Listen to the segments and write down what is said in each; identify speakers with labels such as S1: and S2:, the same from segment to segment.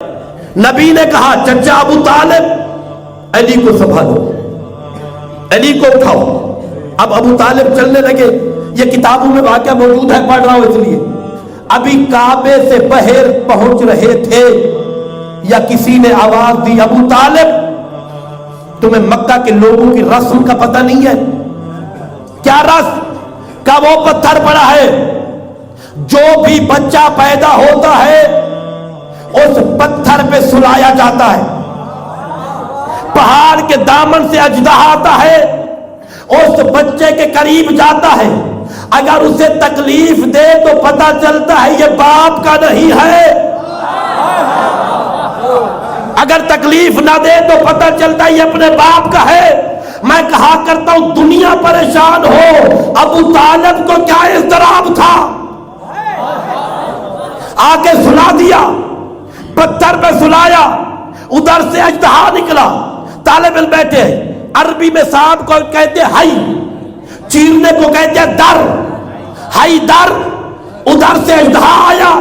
S1: نبی نے کہا چچا ابو طالب علی کو سنبھالو، علی کو اٹھاؤ۔ اب ابو طالب چلنے لگے، یہ کتابوں میں واقعہ موجود ہے، پڑھ رہا ہوں اس لیے۔ ابھی کعبے سے باہر پہنچ رہے تھے یا کسی نے آواز دی ابو طالب تمہیں مکہ کے لوگوں کی رسم کا پتہ نہیں ہے؟ کیا رسم؟ کا وہ پتھر پڑا ہے، جو بھی بچہ پیدا ہوتا ہے اس پتھر پہ سلایا جاتا ہے، پہاڑ کے دامن سے اژدہا آتا ہے، اس بچے کے قریب جاتا ہے، اگر اسے تکلیف دے تو پتہ چلتا ہے یہ باپ کا نہیں ہے، اگر تکلیف نہ دے تو پتہ چلتا ہے یہ اپنے باپ کا ہے۔ میں کہا کرتا ہوں دنیا پریشان ہو، ابو طالب کو کیا اضطراب تھا، آگے سلا دیا، پتھر پہ سلایا، ادھر سے اژدہا نکلا، طالب علم بیٹھے، عربی میں سانپ کو کہتے ہائی، چیرنے کو کہتے در، ہائی در، ادھر سے اژدہا آیا،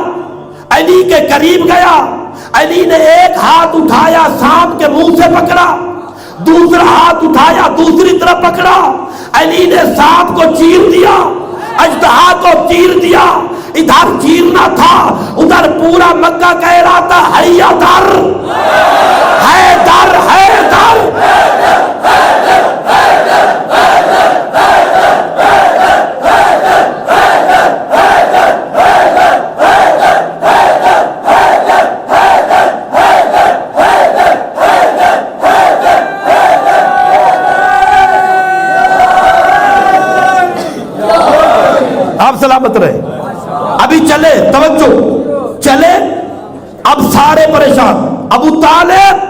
S1: علی کے قریب گیا، علی نے ایک ہاتھ اٹھایا سانپ کے منہ سے پکڑا، دوسرا ہاتھ اٹھایا دوسری طرف پکڑا، علی نے سانپ کو چیر دیا، اژدہا کو چیر دیا، ادھر چیرنا تھا، ادھر پورا مکہ کہہ رہا تھا حیا در، ہے در، ہے در، آپ سلامت رہے۔ ابھی چلے، توجہ، چلے، اب سارے پریشان، ابو طالب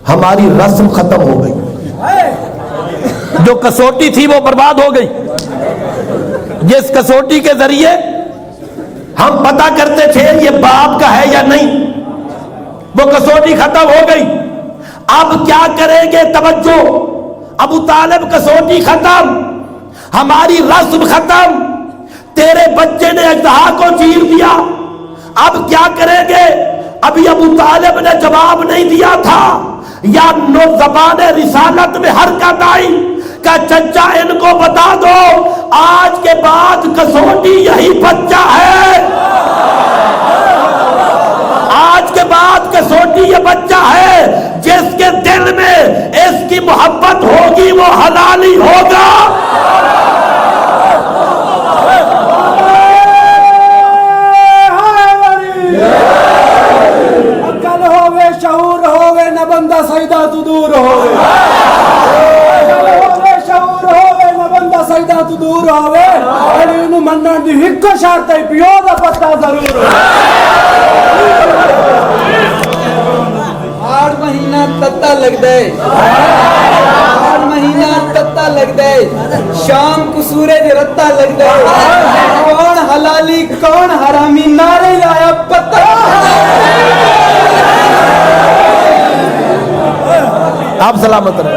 S1: ہماری رسم ختم ہو گئی، جو کسوٹی تھی وہ برباد ہو گئی، جس کسوٹی کے ذریعے ہم پتہ کرتے تھے یہ باپ کا ہے یا نہیں، وہ کسوٹی ختم ہو گئی۔ اب کیا کریں گے؟ توجہ، ابو طالب کسوٹی ختم، ہماری رسم ختم، تیرے بچے نے اژدہا کو چیر دیا، اب کیا کریں گے؟ ابھی ابو طالب نے جواب نہیں دیا تھا، یا نو زبان رسالت میں حرکت آئی کہ چچا ان کو بتا دو آج کے بعد کسوٹی یہی بچہ ہے، آج کے بعد کسوٹی یہ بچہ ہے، جس کے دل میں اس کی محبت ہوگی وہ حلالی ہوگا۔
S2: عقل ہوگے، شعور ہوگے، نہ بندہ سجدہ تو دور ہوگے، عقل ہوگے، شعور ہوگے، نہ بندہ سجدہ تو دور ہوگے، علی انہوں منن دی ہکو شرط ہے پیو دا پتہ ضرور ہوگا۔
S3: 8 مہینہ تتا لگ دے، 8 مہینہ تتا لگ دے، شام کو سورج رتا لگ دے، کون حلالی کون حرامی نعرے لایا پتہ۔
S1: آپ سلامت رہے۔